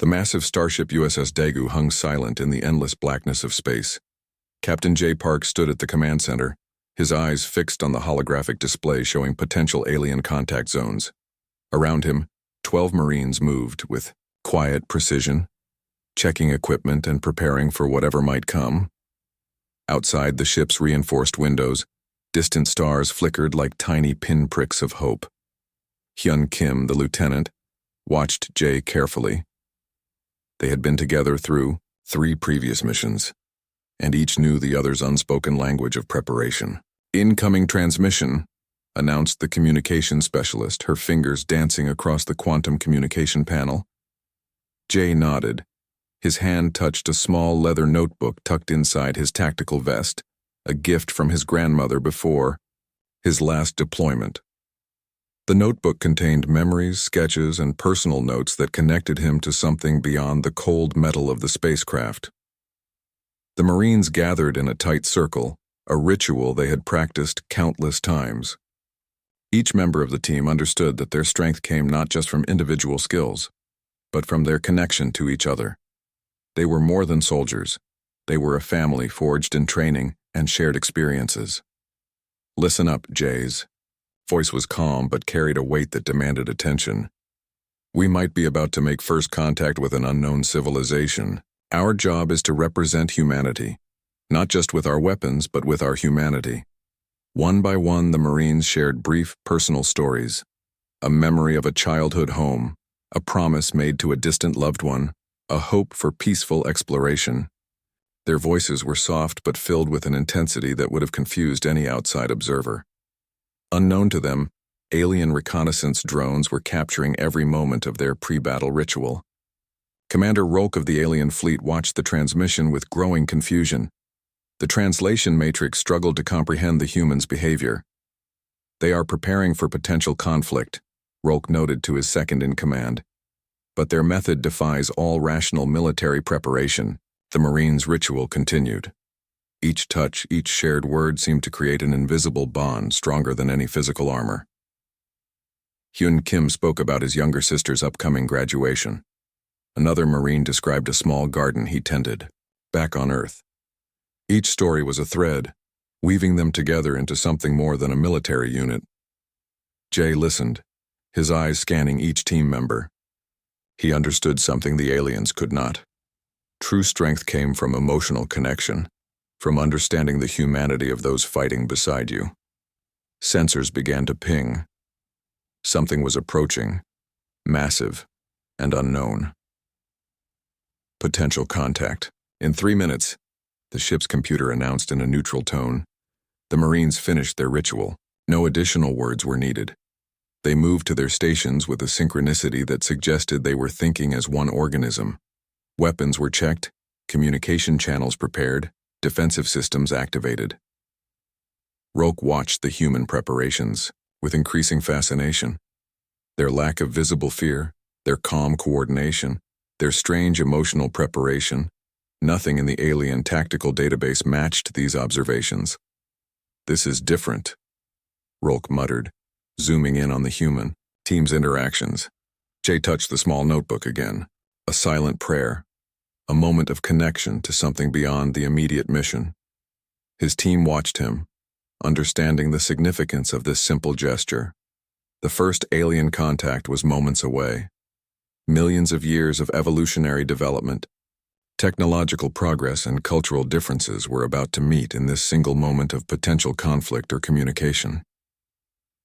The massive starship USS Daegu hung silent in the endless blackness of space. Captain J. Park stood at the command center, his eyes fixed on the holographic display showing potential alien contact zones. Around him, 12 Marines moved with quiet precision, checking equipment and preparing for whatever might come. Outside the ship's reinforced windows, distant stars flickered like tiny pinpricks of hope. Hyun Kim, the lieutenant, watched Jay carefully. They had been together through 3 previous missions, and each knew the other's unspoken language of preparation. "Incoming transmission," announced the communication specialist, her fingers dancing across the quantum communication panel. Jay nodded. His hand touched a small leather notebook tucked inside his tactical vest, a gift from his grandmother before his last deployment. The notebook contained memories, sketches, and personal notes that connected him to something beyond the cold metal of the spacecraft. The Marines gathered in a tight circle, a ritual they had practiced countless times. Each member of the team understood that their strength came not just from individual skills, but from their connection to each other. They were more than soldiers. They were a family forged in training and shared experiences. "Listen up, Jay's voice was calm but carried a weight that demanded attention. "We might be about to make first contact with an unknown civilization. Our job is to represent humanity, not just with our weapons, but with our humanity." One by one, the Marines shared brief personal stories, a memory of a childhood home, a promise made to a distant loved one, a hope for peaceful exploration. Their voices were soft but filled with an intensity that would have confused any outside observer. Unknown to them, alien reconnaissance drones were capturing every moment of their pre-battle ritual. Commander Rolk of the alien fleet watched the transmission with growing confusion. The translation matrix struggled to comprehend the humans' behavior. "They are preparing for potential conflict," Rolk noted to his second-in-command. "But their method defies all rational military preparation." The Marines' ritual continued. Each touch, each shared word seemed to create an invisible bond stronger than any physical armor. Hyun Kim spoke about his younger sister's upcoming graduation. Another Marine described a small garden he tended, back on Earth. Each story was a thread, weaving them together into something more than a military unit. Jay listened, his eyes scanning each team member. He understood something the aliens could not. True strength came from emotional connection, from understanding the humanity of those fighting beside you. Sensors began to ping. Something was approaching, massive and unknown. Potential contact. In 3 minutes, the ship's computer announced in a neutral tone. The Marines finished their ritual. No additional words were needed. They moved to their stations with a synchronicity that suggested they were thinking as one organism. Weapons were checked, communication channels prepared, defensive systems activated. Rolk watched the human preparations with increasing fascination. Their lack of visible fear, their calm coordination, their strange emotional preparation, nothing in the alien tactical database matched these observations. "This is different," Rolk muttered, zooming in on the human team's interactions. Jay touched the small notebook again, a silent prayer, a moment of connection to something beyond the immediate mission. His team watched him, understanding the significance of this simple gesture. The first alien contact was moments away. Millions of years of evolutionary development, technological progress, and cultural differences were about to meet in this single moment of potential conflict or communication.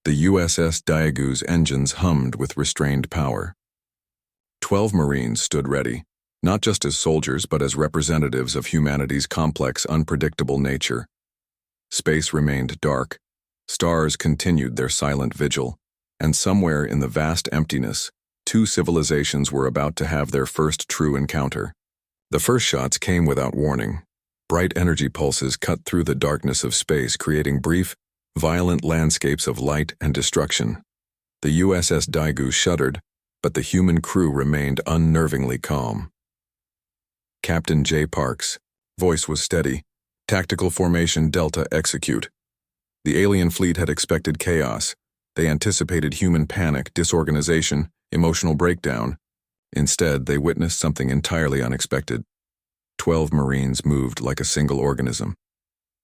The USS Daegu's engines hummed with restrained power. 12 Marines stood ready, not just as soldiers but as representatives of humanity's complex, unpredictable nature. Space remained dark, stars continued their silent vigil, and somewhere in the vast emptiness, 2 civilizations were about to have their first true encounter. The first shots came without warning. Bright energy pulses cut through the darkness of space, creating brief, violent landscapes of light and destruction. The USS Daegu shuddered, but the human crew remained unnervingly calm. Captain J. Park's voice was steady. "Tactical formation Delta, execute." The alien fleet had expected chaos. They anticipated human panic, disorganization, emotional breakdown. Instead, they witnessed something entirely unexpected. 12 Marines moved like a single organism.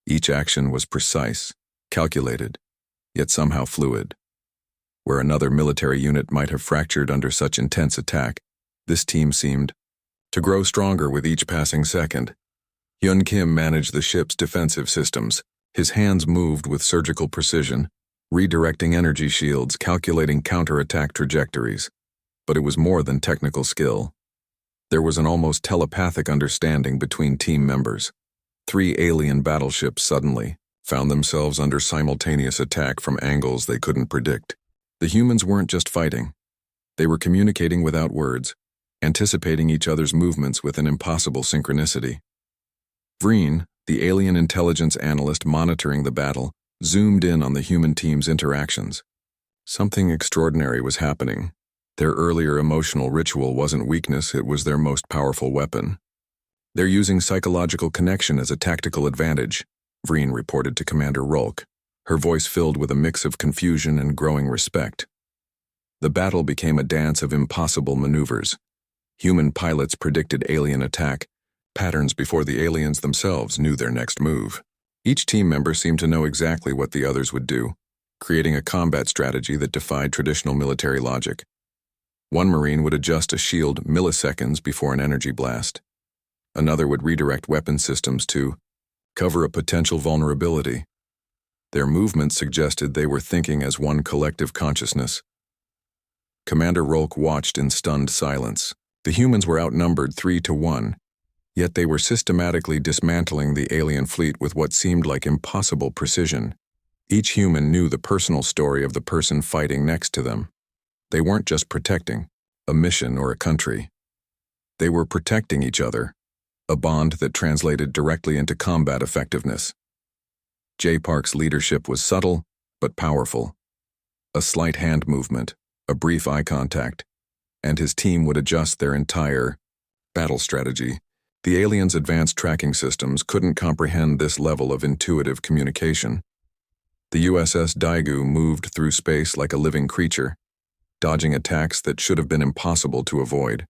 Each action was precise, calculated, yet somehow fluid. Where another military unit might have fractured under such intense attack, this team seemed to grow stronger with each passing second. Hyun Kim managed the ship's defensive systems. His hands moved with surgical precision, redirecting energy shields, calculating counterattack trajectories. But it was more than technical skill. There was an almost telepathic understanding between team members. 3 alien battleships suddenly found themselves under simultaneous attack from angles they couldn't predict. The humans weren't just fighting. They were communicating without words, anticipating each other's movements with an impossible synchronicity. Vreen, the alien intelligence analyst monitoring the battle, zoomed in on the human team's interactions. Something extraordinary was happening. Their earlier emotional ritual wasn't weakness, it was their most powerful weapon. They're using psychological connection as a tactical advantage, Vreen reported to Commander Rolk, her voice filled with a mix of confusion and growing respect. The battle became a dance of impossible maneuvers. Human pilots predicted alien attack patterns before the aliens themselves knew their next move. Each team member seemed to know exactly what the others would do, creating a combat strategy that defied traditional military logic. One Marine would adjust a shield milliseconds before an energy blast. Another would redirect weapon systems to cover a potential vulnerability. Their movements suggested they were thinking as one collective consciousness. Commander Rolk watched in stunned silence. The humans were outnumbered 3-1, yet they were systematically dismantling the alien fleet with what seemed like impossible precision. Each human knew the personal story of the person fighting next to them. They weren't just protecting a mission or a country. They were protecting each other, a bond that translated directly into combat effectiveness. J. Park's leadership was subtle but powerful. A slight hand movement, a brief eye contact, and his team would adjust their entire battle strategy. The aliens' advanced tracking systems couldn't comprehend this level of intuitive communication. The USS Daegu moved through space like a living creature, dodging attacks that should have been impossible to avoid.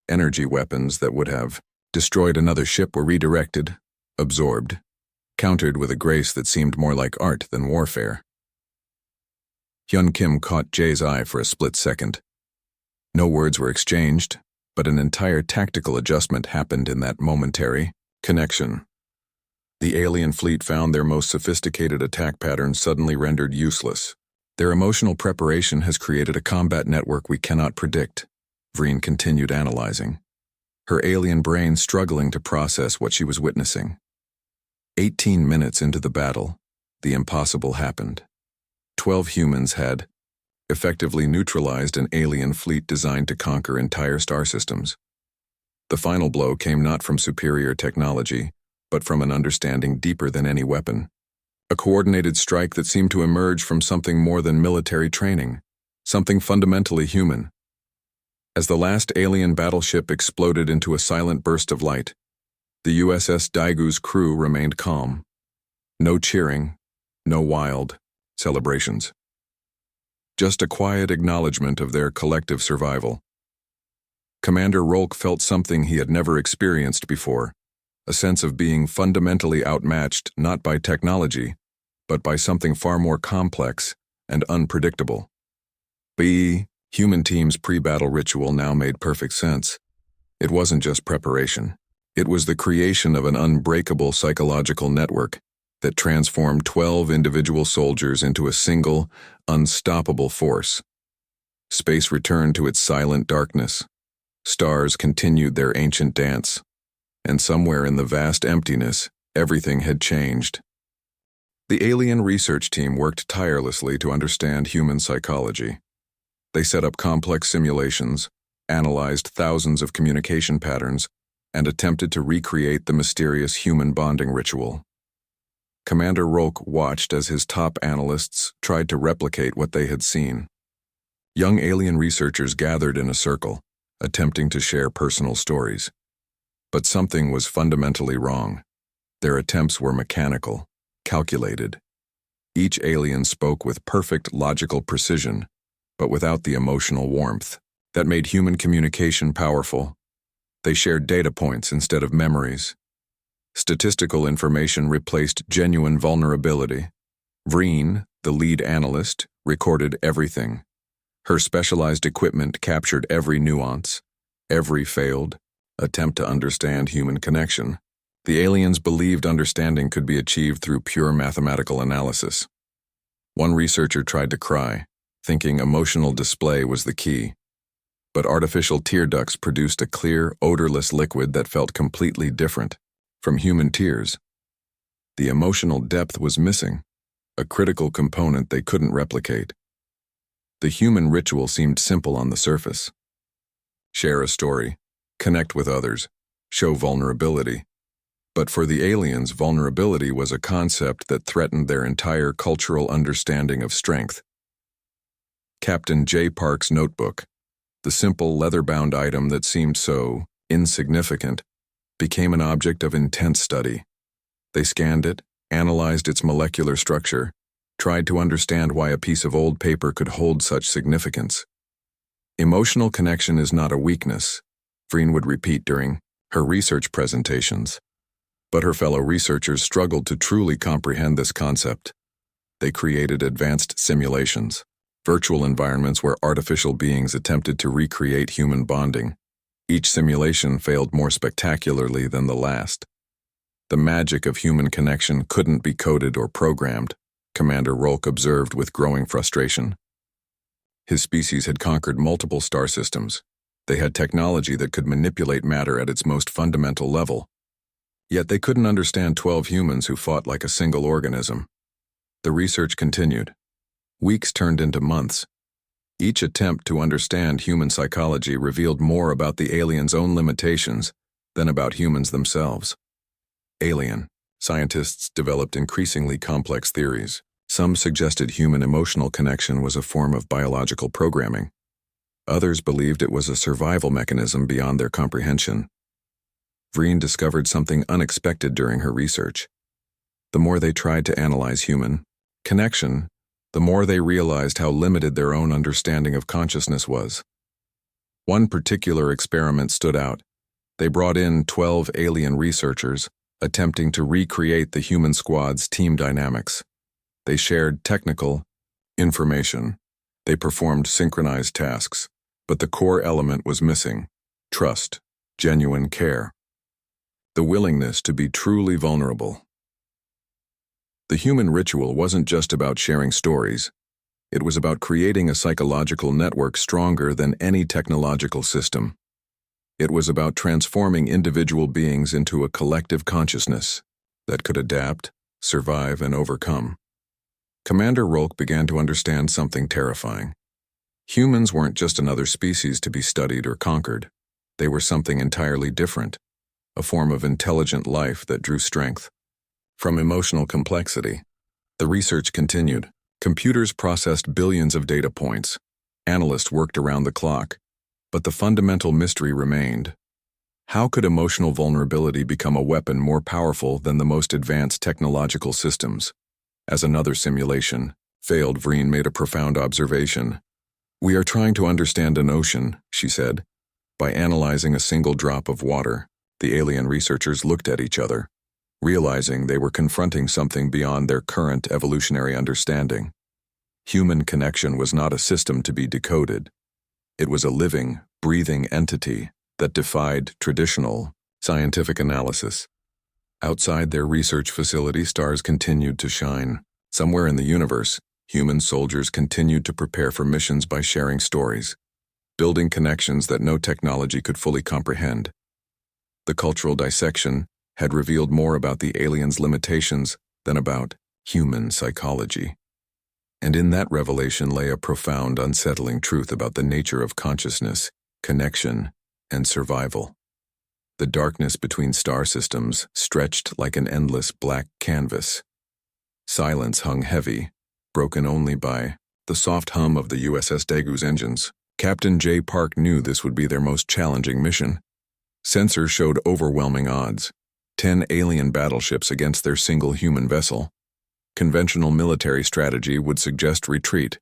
Energy weapons that would have destroyed another ship were redirected, absorbed, countered with a grace that seemed more like art than warfare. Hyun Kim caught Jay's eye for a split second. No words were exchanged, but an entire tactical adjustment happened in that momentary connection. The alien fleet found their most sophisticated attack patterns suddenly rendered useless. Their emotional preparation has created a combat network we cannot predict, Vreen continued analyzing, her alien brain struggling to process what she was witnessing. 18 minutes into the battle, the impossible happened. 12 humans had effectively neutralized an alien fleet designed to conquer entire star systems. The final blow came not from superior technology, but from an understanding deeper than any weapon. A coordinated strike that seemed to emerge from something more than military training, something fundamentally human. As the last alien battleship exploded into a silent burst of light, the USS Daegu's crew remained calm. No cheering, no wild celebrations. Just a quiet acknowledgement of their collective survival. Commander Rolk felt something he had never experienced before, a sense of being fundamentally outmatched not by technology, but by something far more complex and unpredictable. The human team's pre-battle ritual now made perfect sense. It wasn't just preparation. It was the creation of an unbreakable psychological network that transformed 12 individual soldiers into a single, unstoppable force. Space returned to its silent darkness. Stars continued their ancient dance. And somewhere in the vast emptiness, everything had changed. The alien research team worked tirelessly to understand human psychology. They set up complex simulations, analyzed thousands of communication patterns, and attempted to recreate the mysterious human bonding ritual. Commander Rolk watched as his top analysts tried to replicate what they had seen. Young alien researchers gathered in a circle, attempting to share personal stories. But something was fundamentally wrong. Their attempts were mechanical, calculated. Each alien spoke with perfect logical precision, but without the emotional warmth. That made human communication powerful. They shared data points instead of memories. Statistical information replaced genuine vulnerability. Vreen, the lead analyst, recorded everything. Her specialized equipment captured every nuance, every failed attempt to understand human connection. The aliens believed understanding could be achieved through pure mathematical analysis. One researcher tried to cry, thinking emotional display was the key. But artificial tear ducts produced a clear, odorless liquid that felt completely different from human tears. The emotional depth was missing, a critical component they couldn't replicate. The human ritual seemed simple on the surface. Share a story, connect with others, show vulnerability. But for the aliens, vulnerability was a concept that threatened their entire cultural understanding of strength. Captain J. Park's notebook, the simple leather-bound item that seemed so insignificant, became an object of intense study. They scanned it, analyzed its molecular structure, tried to understand why a piece of old paper could hold such significance. Emotional connection is not a weakness, Vreen would repeat during her research presentations. But her fellow researchers struggled to truly comprehend this concept. They created advanced simulations, virtual environments where artificial beings attempted to recreate human bonding. Each simulation failed more spectacularly than the last. The magic of human connection couldn't be coded or programmed, Commander Rolk observed with growing frustration. His species had conquered multiple star systems. They had technology that could manipulate matter at its most fundamental level. Yet they couldn't understand 12 humans who fought like a single organism. The research continued. Weeks turned into months. Each attempt to understand human psychology revealed more about the aliens' own limitations than about humans themselves. Alien scientists developed increasingly complex theories. Some suggested human emotional connection was a form of biological programming. Others believed it was a survival mechanism beyond their comprehension. Vreen discovered something unexpected during her research. The more they tried to analyze human connection, the more they realized how limited their own understanding of consciousness was. One particular experiment stood out. They brought in 12 alien researchers, attempting to recreate the human squad's team dynamics. They shared technical information. They performed synchronized tasks, but the core element was missing: trust, genuine care, the willingness to be truly vulnerable. The human ritual wasn't just about sharing stories. It was about creating a psychological network stronger than any technological system. It was about transforming individual beings into a collective consciousness that could adapt, survive, and overcome. Commander Rolk began to understand something terrifying. Humans weren't just another species to be studied or conquered. They were something entirely different, a form of intelligent life that drew strength from emotional complexity. The research continued. Computers processed billions of data points. Analysts worked around the clock. But the fundamental mystery remained. How could emotional vulnerability become a weapon more powerful than the most advanced technological systems? As another simulation failed, Vreen made a profound observation. "We are trying to understand an ocean," she said. By analyzing a single drop of water, the alien researchers looked at each other, realizing they were confronting something beyond their current evolutionary understanding. Human connection was not a system to be decoded. It was a living, breathing entity that defied traditional scientific analysis. Outside their research facility, stars continued to shine. Somewhere in the universe, human soldiers continued to prepare for missions by sharing stories, building connections that no technology could fully comprehend. The cultural dissection had revealed more about the aliens' limitations than about human psychology. And in that revelation lay a profound, unsettling truth about the nature of consciousness, connection, and survival. The darkness between star systems stretched like an endless black canvas. Silence hung heavy, broken only by the soft hum of the USS Dagu's engines. Captain J. Park knew this would be their most challenging mission. Sensors showed overwhelming odds: 10 alien battleships against their single human vessel. Conventional military strategy would suggest retreat,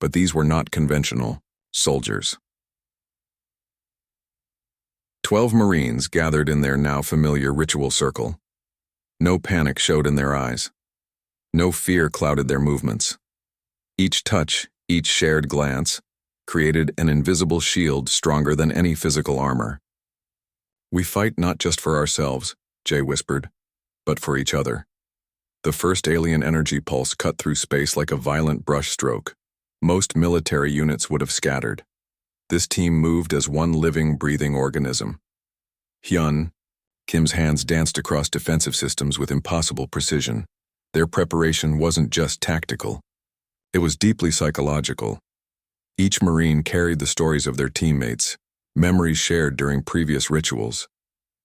but these were not conventional soldiers. 12 Marines gathered in their now familiar ritual circle. No panic showed in their eyes. No fear clouded their movements. Each touch, each shared glance, created an invisible shield stronger than any physical armor. "We fight not just for ourselves," Jay whispered, "but for each other." The first alien energy pulse cut through space like a violent brushstroke. Most military units would have scattered. This team moved as one living, breathing organism. Hyun, Kim's hands danced across defensive systems with impossible precision. Their preparation wasn't just tactical. It was deeply psychological. Each Marine carried the stories of their teammates, memories shared during previous rituals,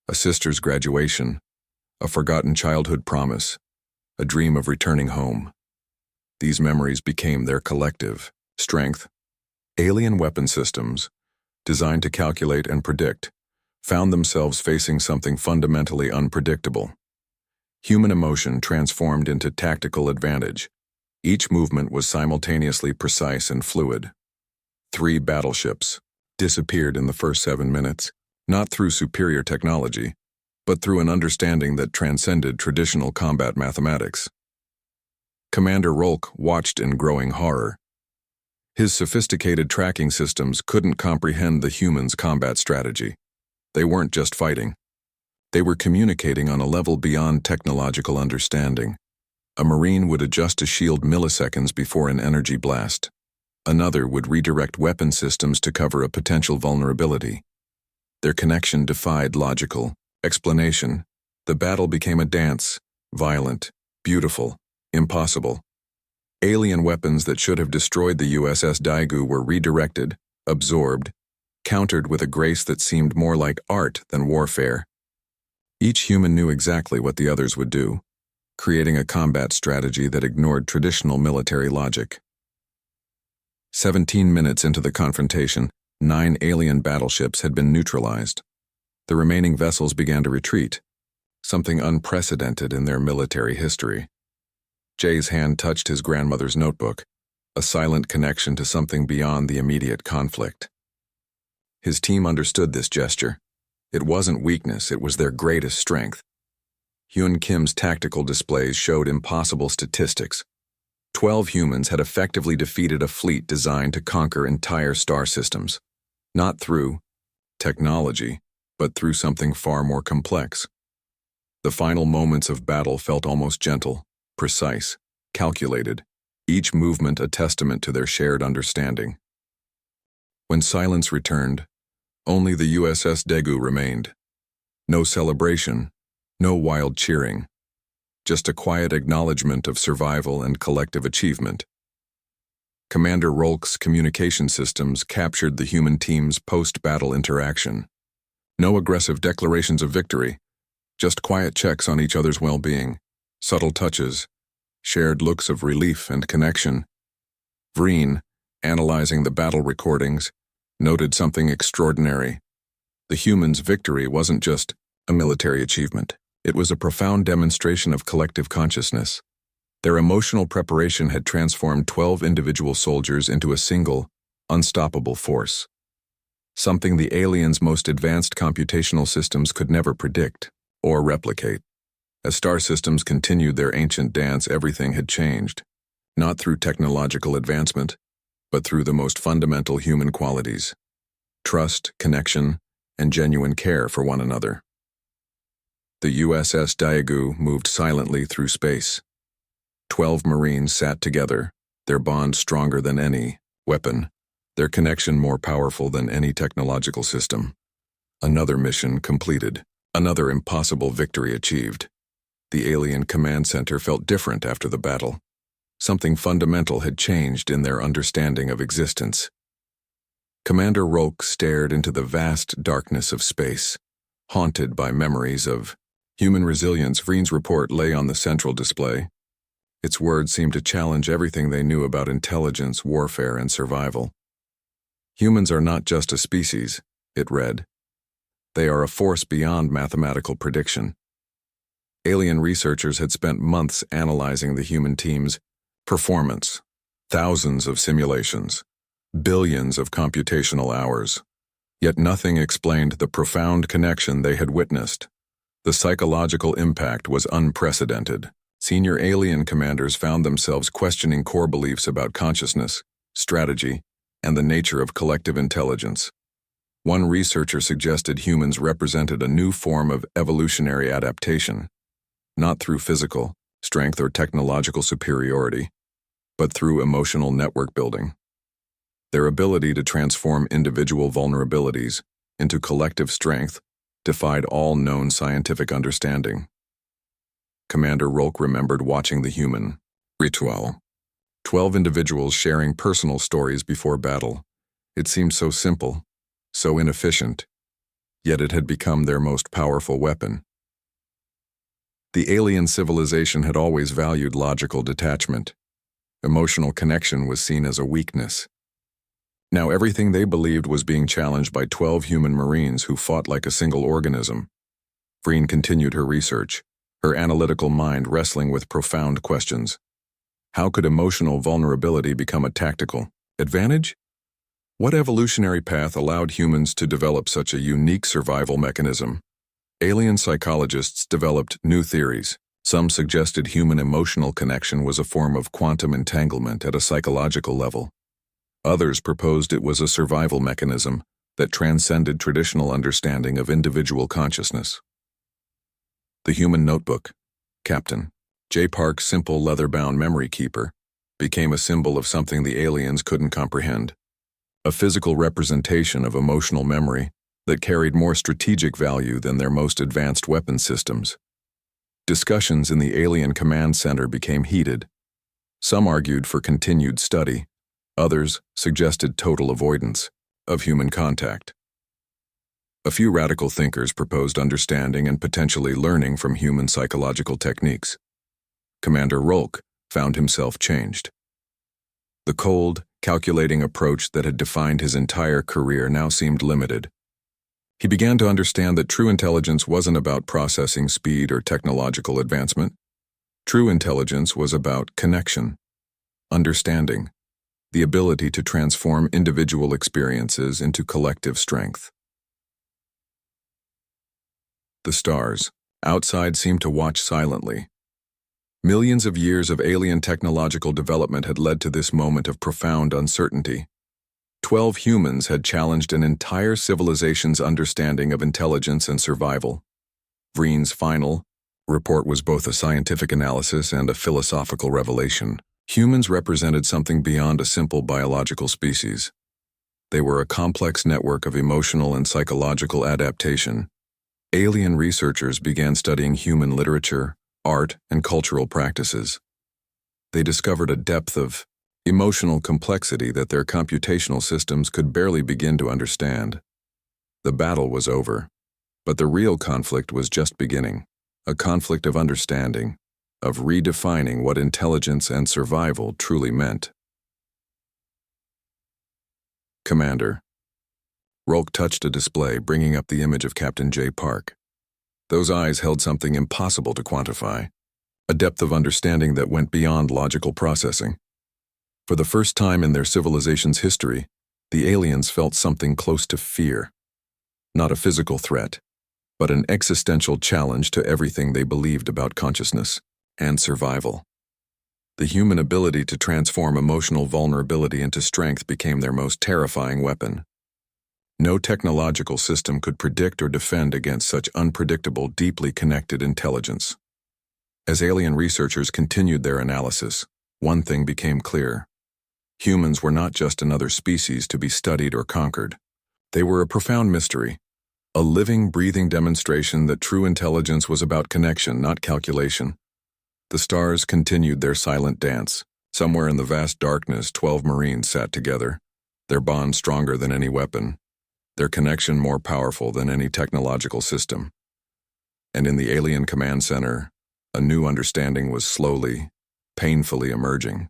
a sister's graduation, a forgotten childhood promise, a dream of returning home. These memories became their collective strength. Alien weapon systems, designed to calculate and predict, found themselves facing something fundamentally unpredictable. Human emotion transformed into tactical advantage. Each movement was simultaneously precise and fluid. 3 battleships disappeared in the first 7 minutes, not through superior technology, but through an understanding that transcended traditional combat mathematics. Commander Rolk watched in growing horror. His sophisticated tracking systems couldn't comprehend the humans' combat strategy. They weren't just fighting. They were communicating on a level beyond technological understanding. A Marine would adjust a shield milliseconds before an energy blast. Another would redirect weapon systems to cover a potential vulnerability. Their connection defied logical explanation. The battle became a dance, violent, beautiful, impossible. Alien weapons that should have destroyed the USS Daegu were redirected, absorbed, countered with a grace that seemed more like art than warfare. Each human knew exactly what the others would do, creating a combat strategy that ignored traditional military logic. 17 minutes into the confrontation, 9 alien battleships had been neutralized. The remaining vessels began to retreat, something unprecedented in their military history. Jay's hand touched his grandmother's notebook, a silent connection to something beyond the immediate conflict. His team understood this gesture. It wasn't weakness, it was their greatest strength. Hyun Kim's tactical displays showed impossible statistics. 12 humans had effectively defeated a fleet designed to conquer entire star systems, not through technology, but through something far more complex. The final moments of battle felt almost gentle, precise, calculated, each movement a testament to their shared understanding. When silence returned, only the USS Daegu remained. No celebration, no wild cheering, just a quiet acknowledgement of survival and collective achievement. Commander Rolk's communication systems captured the human team's post-battle interaction. No aggressive declarations of victory, just quiet checks on each other's well-being, subtle touches, shared looks of relief and connection. Vreen, analyzing the battle recordings, noted something extraordinary. The humans' victory wasn't just a military achievement. It was a profound demonstration of collective consciousness. Their emotional preparation had transformed 12 individual soldiers into a single, unstoppable force. Something the aliens' most advanced computational systems could never predict or replicate. As star systems continued their ancient dance, everything had changed, not through technological advancement, but through the most fundamental human qualities: trust, connection, and genuine care for one another. The USS Daegu moved silently through space. 12 Marines sat together, their bond stronger than any weapon, their connection more powerful than any technological system. Another mission completed, another impossible victory achieved. The alien command center felt different after the battle. Something fundamental had changed in their understanding of existence. Commander Rolk stared into the vast darkness of space, haunted by memories of human resilience. Vreen's report lay on the central display. Its words seemed to challenge everything they knew about intelligence, warfare, and survival. Humans are not just a species, it read. They are a force beyond mathematical prediction. Alien researchers had spent months analyzing the human team's performance, thousands of simulations, billions of computational hours. Yet nothing explained the profound connection they had witnessed. The psychological impact was unprecedented. Senior alien commanders found themselves questioning core beliefs about consciousness, strategy, and the nature of collective intelligence. One researcher suggested humans represented a new form of evolutionary adaptation, not through physical strength or technological superiority, but through emotional network building. Their ability to transform individual vulnerabilities into collective strength defied all known scientific understanding. Commander Rolk remembered watching the human ritual. 12 individuals sharing personal stories before battle. It seemed so simple, so inefficient, yet it had become their most powerful weapon. The alien civilization had always valued logical detachment. Emotional connection was seen as a weakness. Now everything they believed was being challenged by 12 human Marines who fought like a single organism. Vreen continued her research, her analytical mind wrestling with profound questions. How could emotional vulnerability become a tactical advantage? What evolutionary path allowed humans to develop such a unique survival mechanism? Alien psychologists developed new theories. Some suggested human emotional connection was a form of quantum entanglement at a psychological level. Others proposed it was a survival mechanism that transcended traditional understanding of individual consciousness. The human notebook, Captain J. Park's simple leather-bound memory keeper, became a symbol of something the aliens couldn't comprehend. A physical representation of emotional memory that carried more strategic value than their most advanced weapon systems. Discussions in the alien command center became heated. Some argued for continued study. Others suggested total avoidance of human contact. A few radical thinkers proposed understanding and potentially learning from human psychological techniques. Commander Rolk found himself changed. The cold, calculating approach that had defined his entire career now seemed limited. He began to understand that true intelligence wasn't about processing speed or technological advancement. True intelligence was about connection, understanding, the ability to transform individual experiences into collective strength. The stars outside seemed to watch silently. Millions of years of alien technological development had led to this moment of profound uncertainty. 12 humans had challenged an entire civilization's understanding of intelligence and survival. Vreen's final report was both a scientific analysis and a philosophical revelation. Humans represented something beyond a simple biological species. They were a complex network of emotional and psychological adaptation. Alien researchers began studying human literature, art, and cultural practices. They discovered a depth of emotional complexity that their computational systems could barely begin to understand. The battle was over, but the real conflict was just beginning, a conflict of understanding, of redefining what intelligence and survival truly meant. Commander. Rolk touched a display, bringing up the image of Captain J. Park. Those eyes held something impossible to quantify, a depth of understanding that went beyond logical processing. For the first time in their civilization's history, the aliens felt something close to fear. Not a physical threat, but an existential challenge to everything they believed about consciousness and survival. The human ability to transform emotional vulnerability into strength became their most terrifying weapon. No technological system could predict or defend against such unpredictable, deeply connected intelligence. As alien researchers continued their analysis, one thing became clear. Humans were not just another species to be studied or conquered. They were a profound mystery, a living, breathing demonstration that true intelligence was about connection, not calculation. The stars continued their silent dance. Somewhere in the vast darkness, 12 Marines sat together, their bond stronger than any weapon, their connection more powerful than any technological system. And in the alien command center, a new understanding was slowly, painfully emerging.